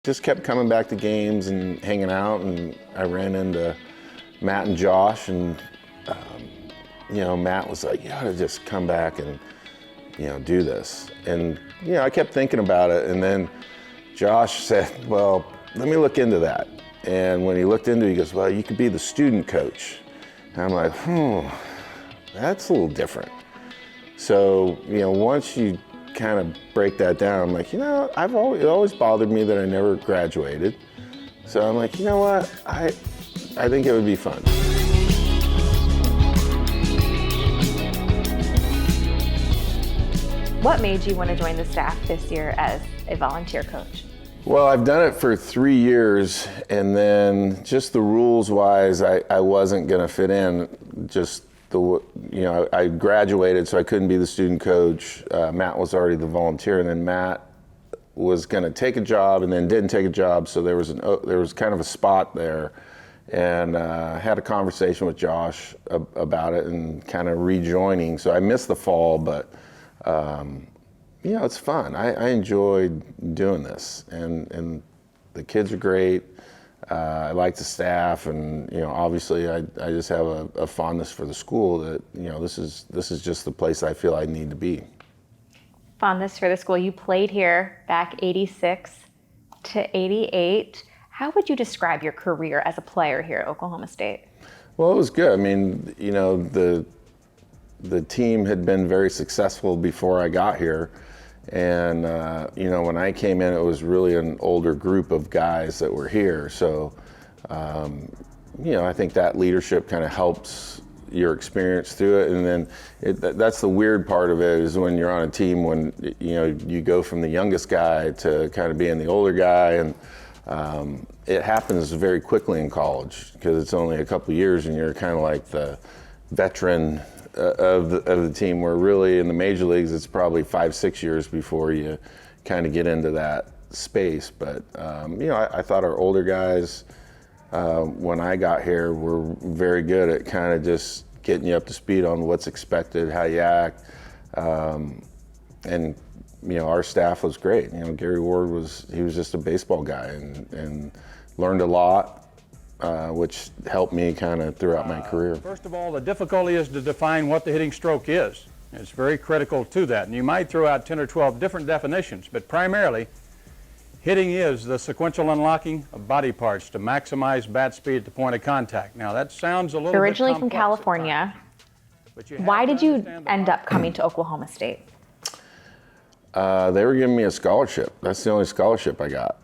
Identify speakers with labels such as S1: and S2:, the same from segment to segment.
S1: Just kept coming back to games and hanging out, and I ran into Matt and Josh, and Matt was like, "You ought to just come back and do this." And I kept thinking about it, and then Josh said, "Well, let me look into that." And when he looked into it, he goes, "Well, you could be the student coach." And I'm like, that's a little different. So once you kind of break that down, I'm like, it always bothered me that I never graduated. So I'm like, you know what? I think it would be fun.
S2: What made you want to join the staff this year as a volunteer coach?
S1: Well, I've done it for 3 years, and then just the rules-wise, I wasn't going to fit in. I graduated, so I couldn't be the student coach. Matt was already the volunteer, and then Matt was going to take a job and then didn't take a job, so there was kind of a spot there. And had a conversation with Josh about it and kind of rejoining. So I missed the fall, but it's fun. I enjoyed doing this, and the kids are great. I like the staff, and obviously I just have a fondness for the school that this is just the place I feel I need to be.
S2: Fondness for the school. You played here back 86 to 88. How would you describe your career as a player here at Oklahoma State?
S1: Well, it was good. I mean, the team had been very successful before I got here. And, when I came in, it was really an older group of guys that were here. So, I think that leadership kind of helps your experience through it. And then that's the weird part of it, is when you're on a team when, you go from the youngest guy to kind of being the older guy. And it happens very quickly in college because it's only a couple of years and you're kind of like the veteran of the team, where really in the major leagues it's probably 5-6 years before you kind of get into that space. But I thought our older guys when I got here were very good at kind of just getting you up to speed on what's expected, how you act, and our staff was great. Gary Ward was just a baseball guy and learned a lot. Which helped me kind of throughout my career.
S3: First of all, the difficulty is to define what the hitting stroke is. It's very critical to that. And you might throw out 10 or 12 different definitions, but primarily, hitting is the sequential unlocking of body parts to maximize bat speed at the point of contact. Now, that sounds a little
S2: Originally
S3: bit
S2: from California,
S3: times,
S2: why did you end up coming to Oklahoma State?
S1: They were giving me a scholarship. That's the only scholarship I got.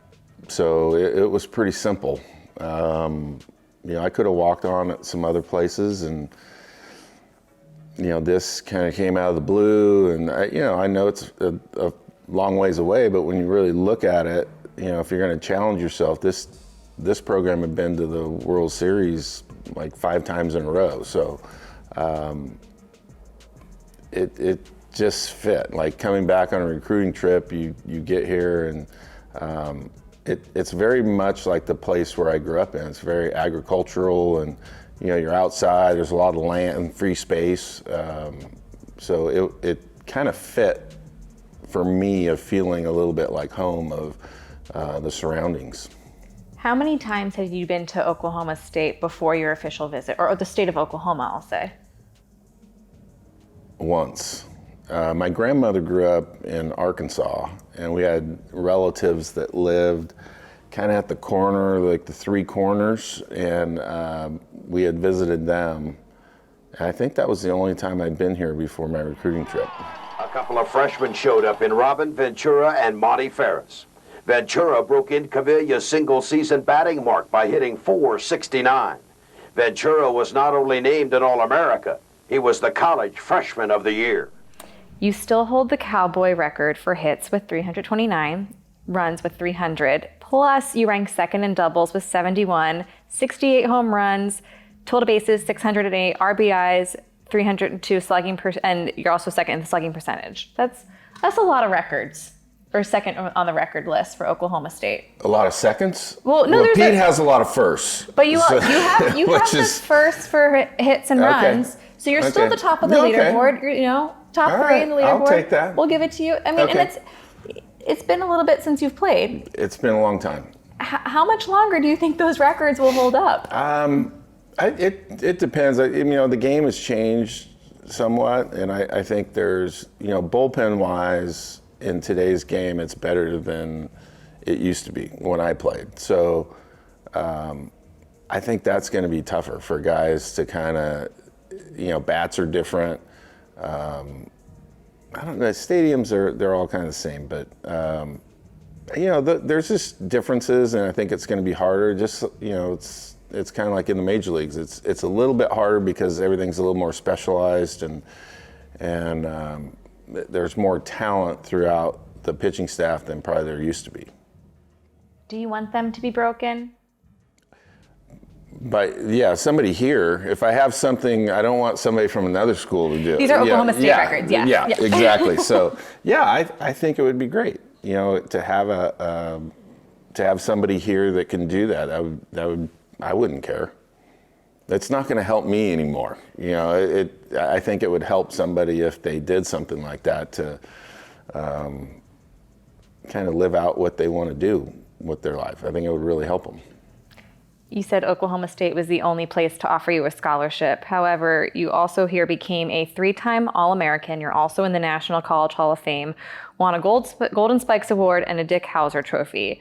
S1: So it was pretty simple. I could have walked on at some other places, and this kind of came out of the blue. And I know it's a long ways away, but when you really look at it, if you're going to challenge yourself, this program had been to the World Series like 5 times in a row. So it just fit. Like coming back on a recruiting trip, you get here, and it's very much like the place where I grew up in. It's very agricultural, and you're outside. There's a lot of land, free space. So it kind of fit for me, of feeling a little bit like home of the surroundings.
S2: How many times had you been to Oklahoma State before your official visit, or the state of Oklahoma, I'll say?
S1: Once. My grandmother grew up in Arkansas, and we had relatives that lived kind of at the corner, like the 3 corners, and we had visited them. And I think that was the only time I'd been here before my recruiting trip.
S4: A couple of freshmen showed up in Robin Ventura and Monty Ferris. Ventura broke in Cavilla's single-season batting mark by hitting .469. Ventura was not only named an All-America, he was the college freshman of the year.
S2: You still hold the Cowboy record for hits with 329, runs with 300, plus you rank second in doubles with 71, 68 home runs, total bases 608, RBIs 302 slugging and you're also second in the slugging percentage. That's a lot of records, or second on the record list for Oklahoma State.
S1: A lot of seconds?
S2: Well, no,
S1: Pete has a lot of firsts.
S2: But you have the first for hits and runs, so you're still at the top of the leaderboard. Top 3 in the leaderboard.
S1: I'll take that.
S2: We'll give it to you. I mean, and it's been a little bit since you've played.
S1: It's been a long time.
S2: How much longer do you think those records will hold up?
S1: It depends. The game has changed somewhat, and I think there's, bullpen-wise, in today's game, it's better than it used to be when I played. So I think that's going to be tougher for guys to kind of, bats are different. I don't know, stadiums they're all kind of the same, but there's just differences, and I think it's going to be harder. Just it's kind of like in the major leagues. It's a little bit harder because everything's a little more specialized, and there's more talent throughout the pitching staff than probably there used to be.
S2: Do you want them to be broken?
S1: But yeah, somebody here, if I have something, I don't want somebody from another school to do it.
S2: These are Oklahoma State records, yeah.
S1: Yeah, exactly. So yeah, I think it would be great, to have somebody here that can do that. I wouldn't care. It's not going to help me anymore. I think it would help somebody if they did something like that to kind of live out what they want to do with their life. I think it would really help them.
S2: You said Oklahoma State was the only place to offer you a scholarship. However, you also here became a 3-time All-American. You're also in the National College Hall of Fame, won a Golden Spikes Award and a Dick Hauser Trophy.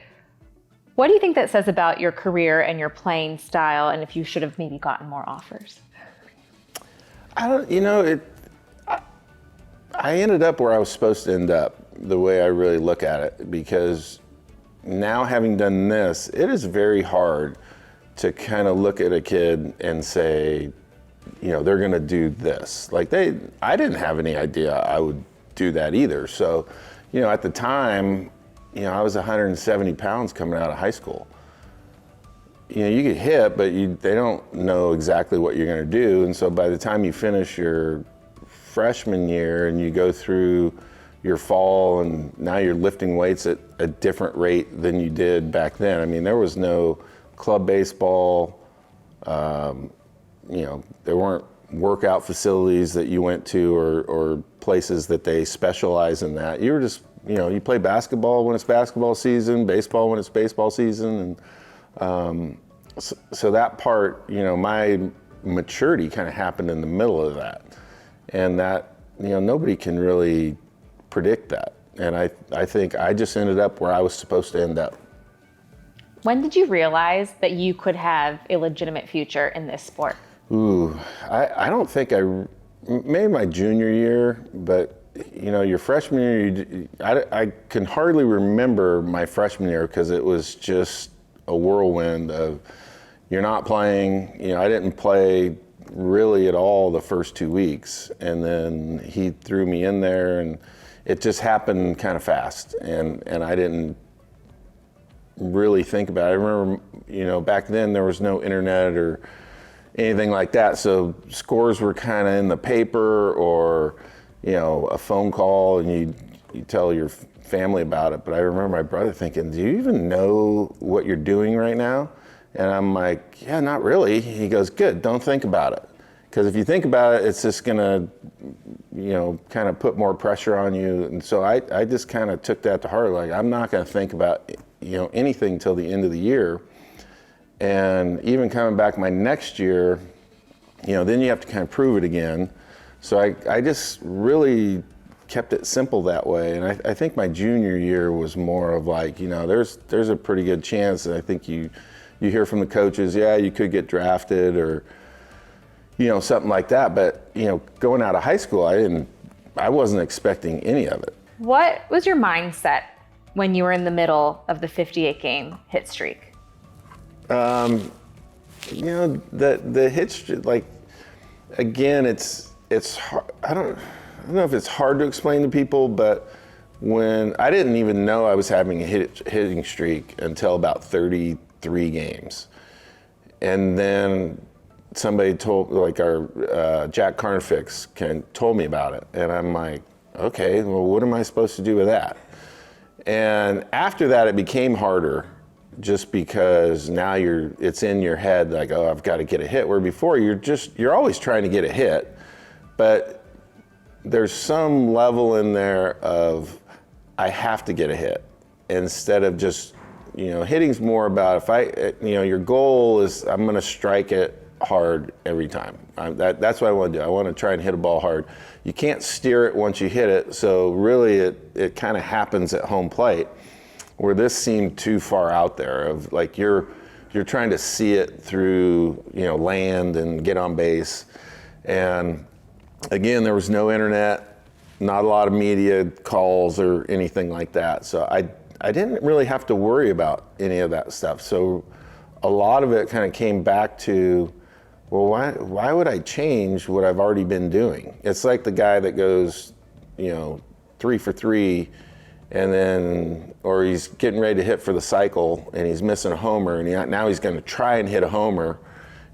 S2: What do you think that says about your career and your playing style, and if you should have maybe gotten more offers?
S1: I ended up where I was supposed to end up, the way I really look at it, because now having done this, it is very hard to kind of look at a kid and say, they're going to do this. I didn't have any idea I would do that either. So, at the time, I was 170 pounds coming out of high school. You get hit, but they don't know exactly what you're going to do. And so by the time you finish your freshman year and you go through your fall, and now you're lifting weights at a different rate than you did back then. I mean, there was no club baseball, there weren't workout facilities that you went to or places that they specialize in that. You were just, you play basketball when it's basketball season, baseball when it's baseball season. And so that part, my maturity kind of happened in the middle of that. And that, nobody can really predict that. And I think I just ended up where I was supposed to end up.
S2: When did you realize that you could have a legitimate future in this sport?
S1: Ooh, I don't think maybe my junior year, but your freshman year, I can hardly remember my freshman year because it was just a whirlwind of you're not playing. I didn't play really at all the first 2 weeks, and then he threw me in there, and it just happened kind of fast, and I didn't really think about it. I remember, back then there was no internet or anything like that, so scores were kind of in the paper or, a phone call, and you tell your family about it. But I remember my brother thinking, do you even know what you're doing right now? And I'm like, yeah, not really. He goes, good, don't think about it. Because if you think about it, it's just gonna, kind of put more pressure on you. And so I just kind of took that to heart. Like, I'm not gonna think about, anything till the end of the year. And even coming back my next year, then you have to kind of prove it again. So I just really kept it simple that way. And I think my junior year was more of like, there's a pretty good chance. And I think you hear from the coaches, yeah, you could get drafted or, something like that. But, going out of high school, I wasn't expecting any of it.
S2: What was your mindset when you were in the middle of the 58-game hit streak?
S1: The hit streak, again, it's hard. I don't know if it's hard to explain to people, but when I didn't even know I was having a hitting streak until about 33 games. And then somebody told, our Jack Carnifex told me about it. And I'm like, okay, well, what am I supposed to do with that? And after that, it became harder just because now it's in your head, like, oh, I've got to get a hit. Where before you're always trying to get a hit, but there's some level in there of, I have to get a hit instead of just, hitting's more about your goal is I'm going to strike it hard every time. That's what I want to do. I want to try and hit a ball hard. You can't steer it once you hit it, so really it kind of happens at home plate, where this seemed too far out there of like you're trying to see it through, land and get on base. And again, there was no internet, not a lot of media calls or anything like that. So I didn't really have to worry about any of that stuff. So a lot of it kind of came back to, well, why would I change what I've already been doing? It's like the guy that goes, 3 for 3, and then, or he's getting ready to hit for the cycle and he's missing a homer, and now he's going to try and hit a homer,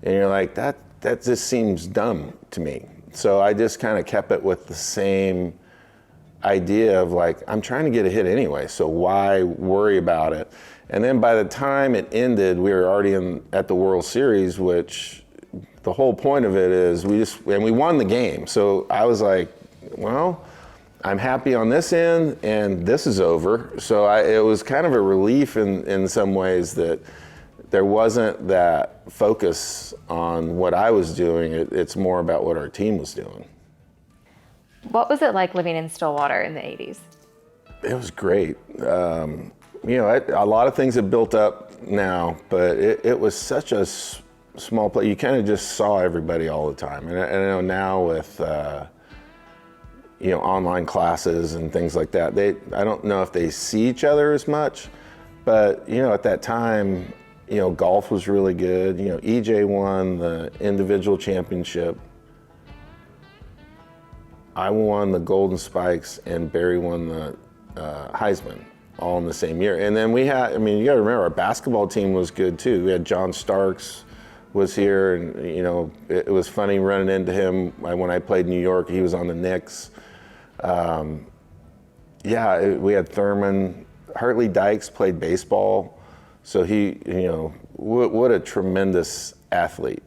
S1: and you're like, that just seems dumb to me. So I just kind of kept it with the same idea of like, I'm trying to get a hit anyway, so why worry about it? And then by the time it ended, we were already at the World Series, which the whole point of it is we won the game. So I was like, well, I'm happy on this end and this is over. So it was kind of a relief in some ways that there wasn't that focus on what I was doing. It's more about what our team was doing.
S2: What was it like living in Stillwater in the 80s?
S1: It was great. A lot of things have built up now, but it was such a small place. You kind of just saw everybody all the time. And I know now with, online classes and things like that, I don't know if they see each other as much, but, at that time, golf was really good. EJ won the individual championship. I won the Golden Spikes and Barry won the Heisman, all in the same year. And then we had, you gotta remember, our basketball team was good too. We had John Starks was here, and it was funny running into him when I played New York. He was on the Knicks. We had Thurman. Hartley Dykes played baseball, so he, what a tremendous athlete.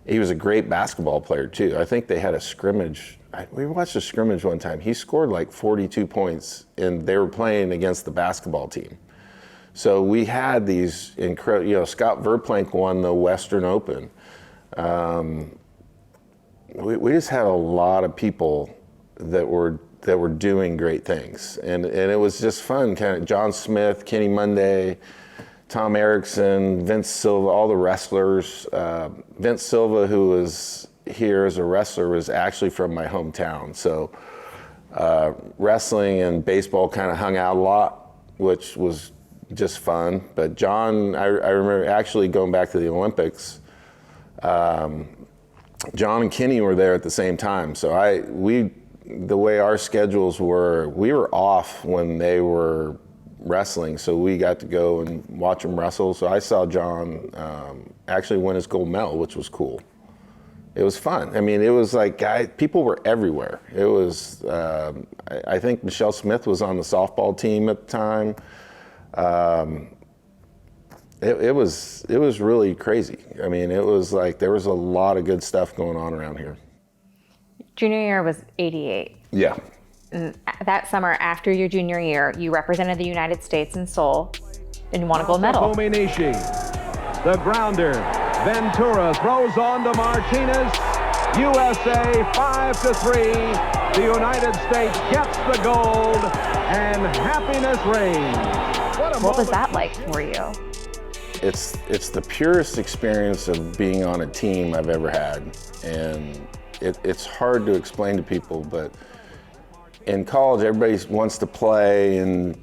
S1: He was a great basketball player too. I think they had a scrimmage. We watched a scrimmage one time. He scored like 42 points, and they were playing against the basketball team. So we had these incredible, Scott Verplank won the Western Open. We just had a lot of people that were doing great things. And it was just fun, kind of John Smith, Kenny Monday, Tom Erickson, Vince Silva, all the wrestlers. Vince Silva, who was here as a wrestler, was actually from my hometown. So wrestling and baseball kind of hung out a lot, which was just fun. But John, I remember actually going back to the Olympics, John and Kenny were there at the same time. So the way our schedules were, we were off when they were wrestling, so we got to go and watch them wrestle. So I saw John actually win his gold medal, which was cool. It was fun. It was like people were everywhere. It was, I think Michelle Smith was on the softball team at the time. It was really crazy. It was like there was a lot of good stuff going on around here.
S2: Junior year was 88.
S1: Yeah.
S2: And that summer, after your junior year, you represented the United States in Seoul and won a gold medal.
S5: The grounder. Ventura throws on to Martinez. USA 5-3. The United States gets the gold, and happiness reigns.
S2: What was that like for you?
S1: It's the purest experience of being on a team I've ever had, and it's hard to explain to people, but in college everybody wants to play, and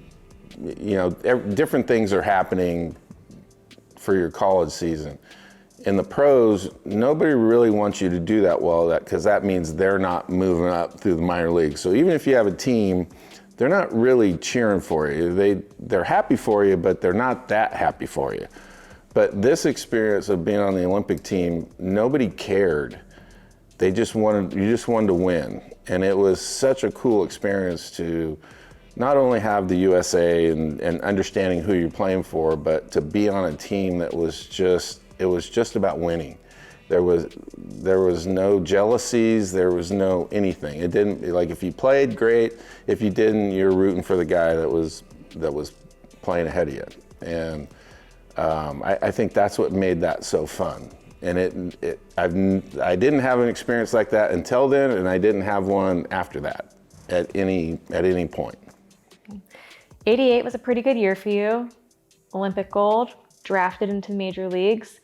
S1: different things are happening for your college season. In the pros, nobody really wants you to do that well, because that means they're not moving up through the minor leagues. So even if you have a team, they're not really cheering for you. They're happy for you, but they're not that happy for you. But this experience of being on the Olympic team, nobody cared. You just wanted to win. And it was such a cool experience to not only have the USA and understanding who you're playing for, but to be on a team that was just about winning. There was no jealousies. There was no anything. It didn't, like, if you played, great. If you didn't, you're rooting for the guy that was playing ahead of you. And I think that's what made that so fun. And I didn't have an experience like that until then, and I didn't have one after that at any point.
S2: 88 was a pretty good year for you. Olympic gold, drafted into the major leagues.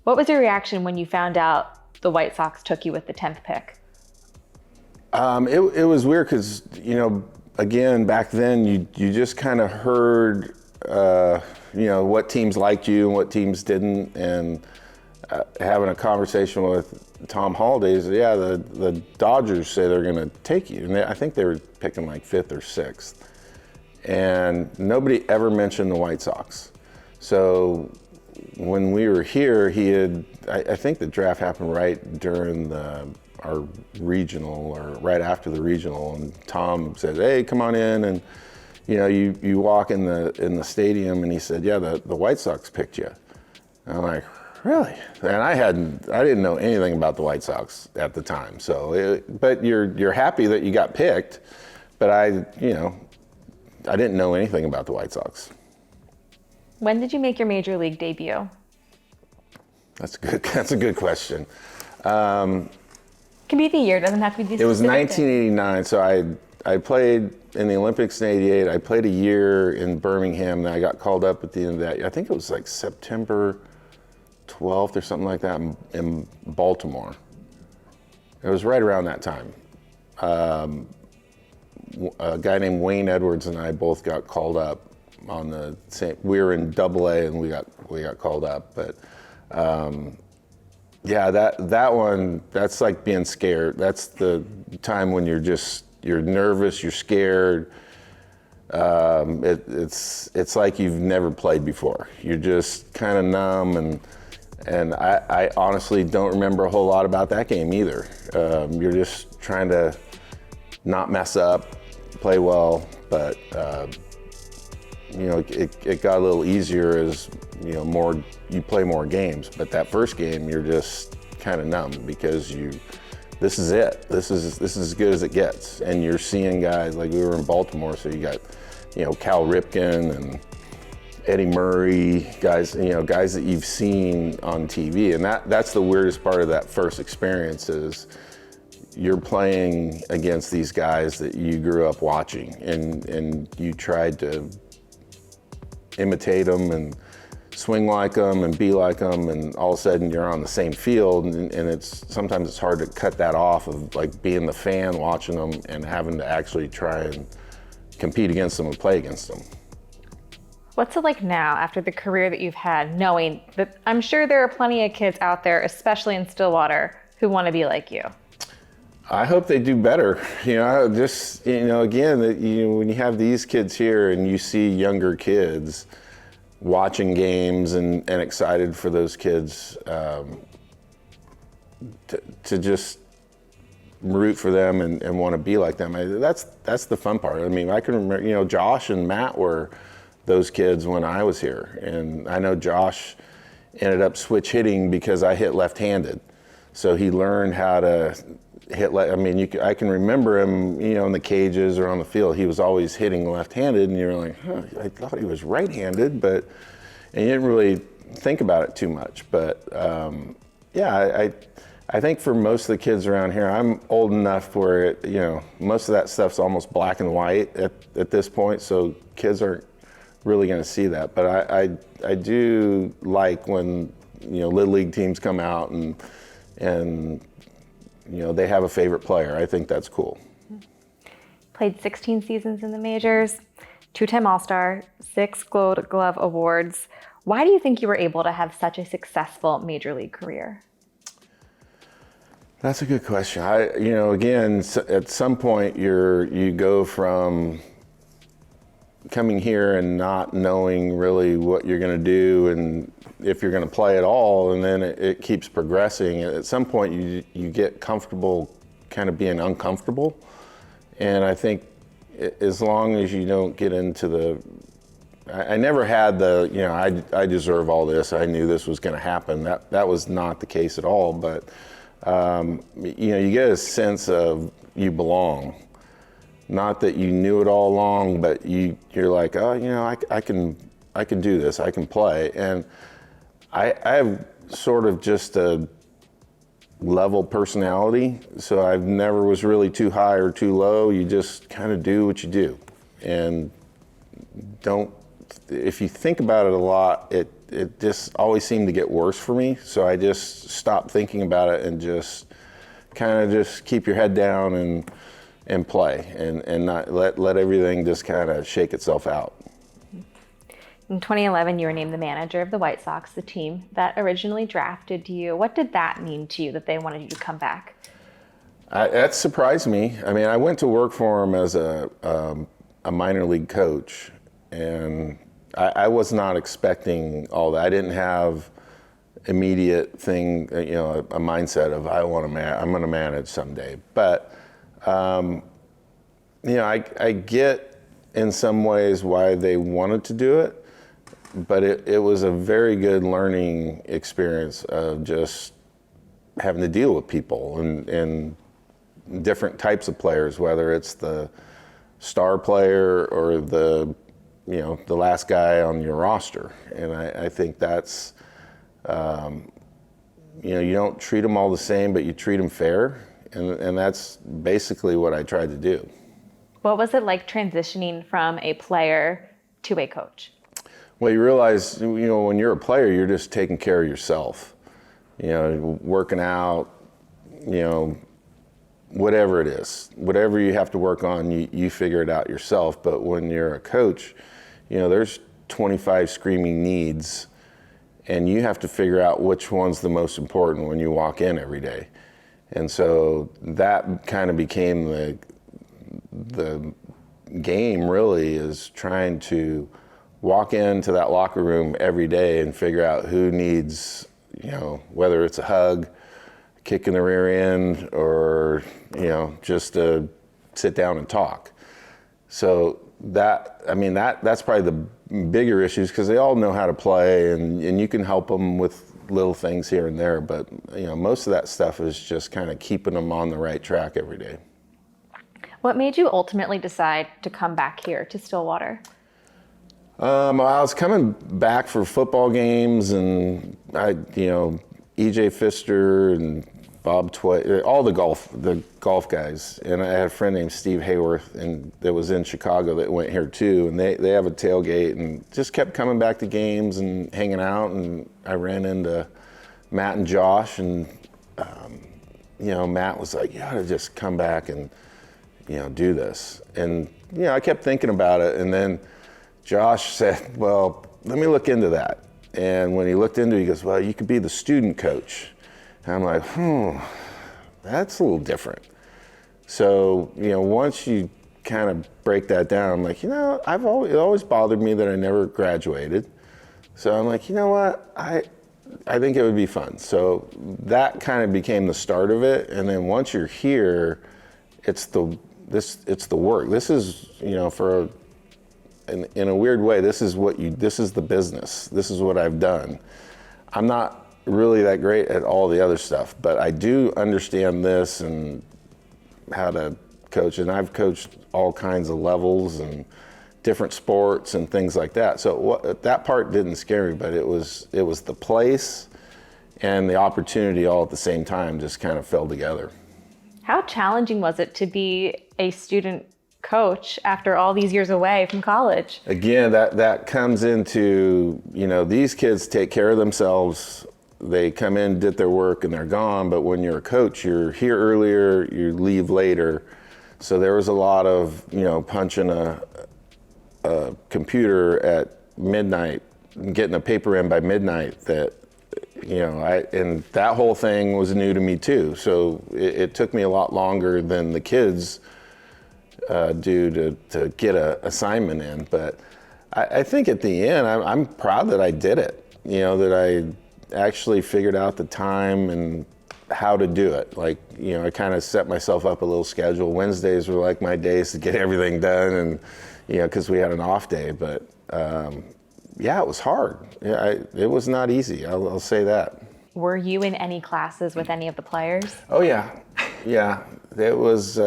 S2: What was your reaction when you found out the White Sox took you with the 10th pick?
S1: It was weird because, again, back then you just kind of heard, what teams liked you and what teams didn't. And having a conversation with Tom Holliday, yeah, the Dodgers say they're going to take you. And I think they were picking like 5th or 6th. And nobody ever mentioned the White Sox. So when we were here, I think the draft happened right during our regional, or right after the regional, and Tom said, "Hey, come on in," and you walk in the stadium, and he said, "Yeah, the White Sox picked you." And I'm like, "Really?" And I didn't know anything about the White Sox at the time. So, but you're happy that you got picked, but I didn't know anything about the White Sox.
S2: When did you make your major league debut?
S1: That's a good question.
S2: Can be the year, doesn't have to be the
S1: It was
S2: specific
S1: 1989, so I played in the Olympics in '88. I played a year in Birmingham, and I got called up at the end of that year. I think it was like September 12th or something like that in Baltimore. It was right around that time. A guy named Wayne Edwards and I both got called up on the same. We were in AA and we got called up, but yeah, that one, that's like being scared. That's the time when you're nervous, you're scared. It's like you've never played before. You're just kind of numb, and I honestly don't remember a whole lot about that game either. You're just trying to not mess up, play well, but it got a little easier as you play more games. But that first game, you're just kind of numb because this is it. This is as good as it gets. And you're seeing guys like we were in Baltimore, so you got Cal Ripken and Eddie Murray, guys that you've seen on TV. And that's the weirdest part of that first experience is you're playing against these guys that you grew up watching, and you tried to imitate them and swing like them and be like them, and all of a sudden you're on the same field, and sometimes it's hard to cut that off of like being the fan watching them and having to actually try and compete against them and play against them.
S2: What's it like now after the career that you've had, knowing that I'm sure there are plenty of kids out there, especially in Stillwater, who want to be like you?
S1: I hope they do better. Again, when you have these kids here and you see younger kids watching games and excited for those kids, to just root for them and want to be like them. That's the fun part. I mean, I can remember, Josh and Matt were those kids when I was here, and I know Josh ended up switch hitting because I hit left-handed, so he learned how to hit. I can remember him, in the cages or on the field. He was always hitting left-handed, and you're like, I thought he was right-handed, and you didn't really think about it too much. But I think for most of the kids around here, I'm old enough where most of that stuff's almost black and white at this point, so kids aren't really going to see that. But I do like when Little League teams come out and they have a favorite player. I think that's cool.
S2: Played 16 seasons in the majors, 2-time All-Star, 6 Gold Glove awards. Why do you think you were able to have such a successful major league career?
S1: That's a good question. Again, at some point you go from coming here and not knowing really what you're going to do and if you're going to play at all, and then it keeps progressing. At some point you get comfortable kind of being uncomfortable, and I think as long as you don't get into I never had the, I deserve all this. I knew this was going to happen. That was not the case at all. But, you get a sense of you belong. Not that you knew it all along, but you're like, oh, I can do this. I can play. And I have sort of just a level personality, so I've never was really too high or too low. You just kind of do what you do, and if you think about it a lot, it just always seemed to get worse for me. So I just stopped thinking about it and just kind of just keep your head down and play and not let everything just kind of shake itself out.
S2: In 2011, you were named the manager of the White Sox, the team that originally drafted you. What did that mean to you, that they wanted you to come back?
S1: That surprised me. I mean, I went to work for them as a minor league coach, and I was not expecting all that. I didn't have immediate thing, a mindset of I'm going to manage someday. But I get in some ways why they wanted to do it. But it was a very good learning experience of just having to deal with people and different types of players, whether it's the star player or the last guy on your roster. And I think that's, you don't treat them all the same, but you treat them fair. And that's basically what I tried to do.
S2: What was it like transitioning from a player to a coach?
S1: Well, you realize, when you're a player, you're just taking care of yourself. Working out, whatever it is, whatever you have to work on, you figure it out yourself. But when you're a coach, there's 25 screaming needs, and you have to figure out which one's the most important when you walk in every day. And so that kind of became the game, really, is trying to walk into that locker room every day and figure out who needs, whether it's a hug, kick in the rear end, or, just to sit down and talk. So that's probably the bigger issues, because they all know how to play, and you can help them with little things here and there. But, most of that stuff is just kind of keeping them on the right track every day.
S2: What made you ultimately decide to come back here to Stillwater?
S1: I was coming back for football games, and E.J. Pfister and Bob Tway, all the golf guys. And I had a friend named Steve Hayworth, and that was in Chicago, that went here too. And they have a tailgate, and just kept coming back to games and hanging out. And I ran into Matt and Josh, and Matt was like, "You ought to just come back and do this." And I kept thinking about it, and then Josh said, "Well, let me look into that." And when he looked into it, he goes, "Well, you could be the student coach." And I'm like, that's a little different. So, once you kind of break that down, I'm like, it always bothered me that I never graduated. So I'm like, you know what? I think it would be fun. So that kind of became the start of it. And then once you're here, it's the work. This is, in a weird way, this is the business. This is what I've done. I'm not really that great at all the other stuff, but I do understand this and how to coach, and I've coached all kinds of levels and different sports and things like that. So that part didn't scare me, but it was the place and the opportunity all at the same time just kind of fell together.
S2: How challenging was it to be a student coach after all these years away from college?
S1: Again, that comes into, these kids take care of themselves. They come in, did their work, and they're gone. But when you're a coach, you're here earlier, you leave later. So there was a lot of, punching a computer at midnight, getting a paper in by midnight that, and that whole thing was new to me too. So it took me a lot longer than the kids do to get an assignment in. But I think at the end, I'm proud that I did it, that I actually figured out the time and how to do it. Like, I kind of set myself up a little schedule. Wednesdays were like my days to get everything done, and because we had an off day. But yeah, it was hard. Yeah, it was not easy. I'll say that.
S2: Were you in any classes with any of the players?
S1: Oh yeah. It was.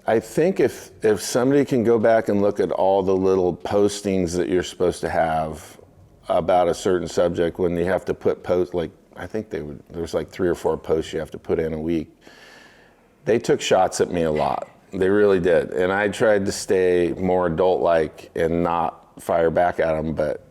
S1: I think if somebody can go back and look at all the little postings that you're supposed to have about a certain subject, when you have to put I think there's like 3 or 4 posts you have to put in a week. They took shots at me a lot. They really did. And I tried to stay more adult-like and not fire back at them. But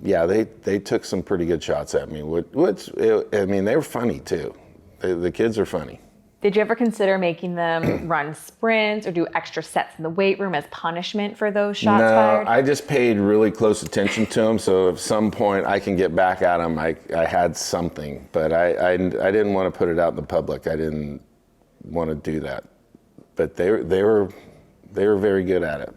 S1: yeah, they took some pretty good shots at me. They were funny too. The kids are funny.
S2: Did you ever consider making them run sprints or do extra sets in the weight room as punishment for those shots fired?
S1: No, I just paid really close attention to them, so at some point I can get back at them. I had something, but I didn't want to put it out in the public. I didn't want to do that. But they were very good at it.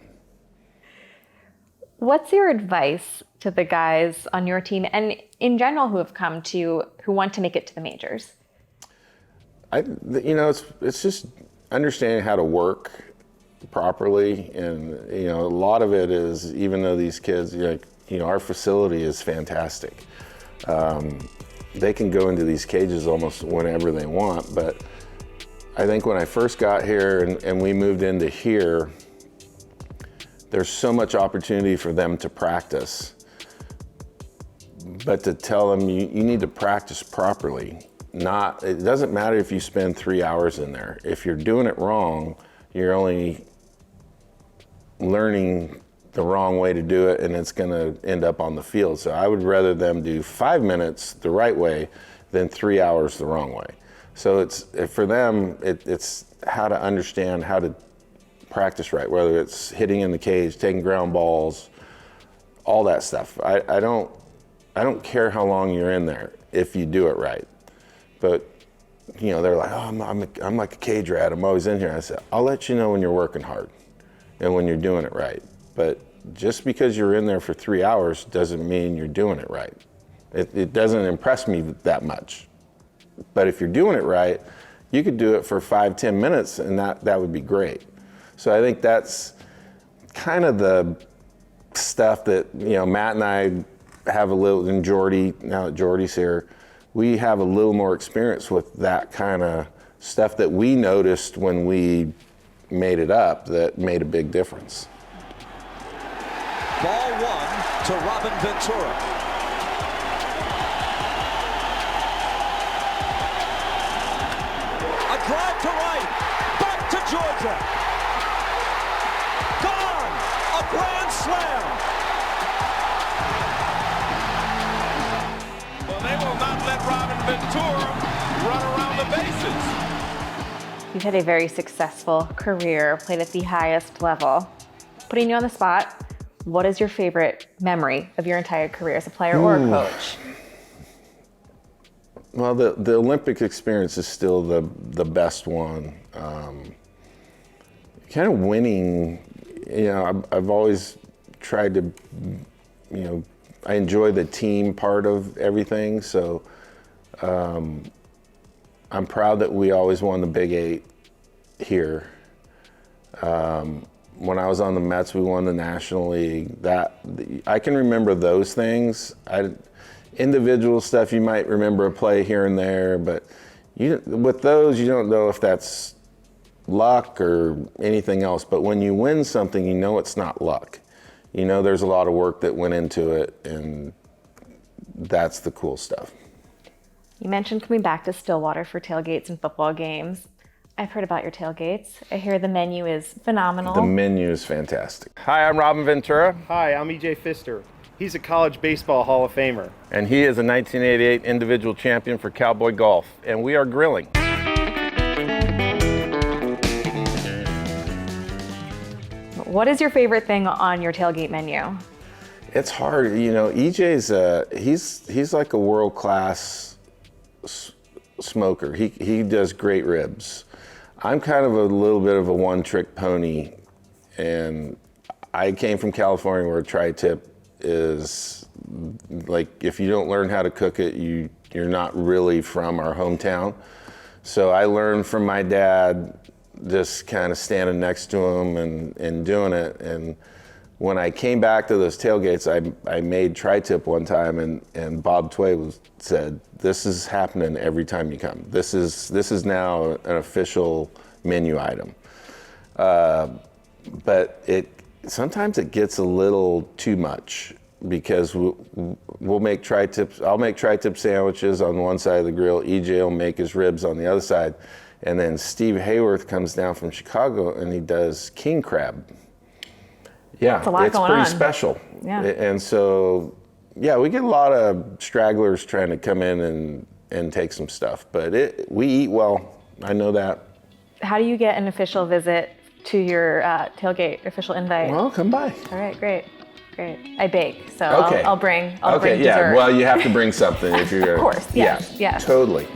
S2: What's your advice to the guys on your team and in general who want to make it to the majors? It's just understanding how to work properly, and a lot of it is, even though these kids, our facility is fantastic. They can go into these cages almost whenever they want, but I think when I first got here and we moved into here, there's so much opportunity for them to practice, but to tell them you need to practice properly. It doesn't matter if you spend 3 hours in there. If you're doing it wrong, you're only learning the wrong way to do it, and it's going to end up on the field. So I would rather them do 5 minutes the right way than 3 hours the wrong way. So for them, it's how to understand how to practice right, whether it's hitting in the cage, taking ground balls, all that stuff. I don't care how long you're in there if you do it right. But they're like, oh, I'm like a cage rat. I'm always in here. I said, I'll let you know when you're working hard and when you're doing it right. But just because you're in there for 3 hours doesn't mean you're doing it right. It doesn't impress me that much. But if you're doing it right, you could do it for 5-10 minutes, and that would be great. So I think that's kind of the stuff that Matt and I have a little, and Jordy, now that Jordy's here, we have a little more experience with that kind of stuff that we noticed when we made it up that made a big difference.
S6: Ball 1 to Robin Ventura. A drive to right, back to Georgia. Gone, a grand slam. They will not let Robin Ventura run around the bases.
S2: You've had a very successful career, played at the highest level. Putting you on the spot, what is your favorite memory of your entire career as a player or a coach?
S1: Well, the Olympic experience is still the best one. Kind of winning, I've always tried to, I enjoy the team part of everything, so I'm proud that we always won the Big 8 here. When I was on the Mets, we won the National League. I can remember those things. Individual stuff, you might remember a play here and there, but with those, you don't know if that's luck or anything else. But when you win something, it's not luck. There's a lot of work that went into it, and that's the cool stuff.
S2: You mentioned coming back to Stillwater for tailgates and football games. I've heard about your tailgates. I hear the menu is phenomenal.
S1: The menu is fantastic.
S7: Hi, I'm Robin Ventura.
S8: Hi, I'm EJ Pfister. He's a college baseball Hall of Famer.
S7: And he is a 1988 individual champion for Cowboy Golf. And we are grilling.
S2: What is your favorite thing on your tailgate menu?
S1: It's hard. EJ's he's like a world-class smoker. He does great ribs. I'm kind of a little bit of a one-trick pony, and I came from California where tri-tip is like, if you don't learn how to cook it, you you're not really from our hometown. So I learned from my dad, just kind of standing next to him and doing it. And when I came back to those tailgates, I made tri-tip one time, and Bob Tway said, "This is happening every time you come. This is now an official menu item." But sometimes it gets a little too much, because we'll make tri-tips. I'll make tri-tip sandwiches on one side of the grill. EJ will make his ribs on the other side, and then Steve Hayworth comes down from Chicago and he does king crab. Yeah,
S2: that's a lot
S1: it's
S2: going
S1: pretty
S2: on.
S1: special.
S2: Yeah.
S1: And so, yeah, we get a lot of stragglers trying to come in and take some stuff, but we eat well. I know that.
S2: How do you get an official visit to your tailgate, official invite?
S1: Well, come by.
S2: All right, great. I bake, so
S1: Okay.
S2: I'll bring
S1: Okay,
S2: dessert.
S1: yeah. Well, you have to bring something if you're.
S2: Of course, yes,
S1: Yeah,
S2: yes.
S1: totally.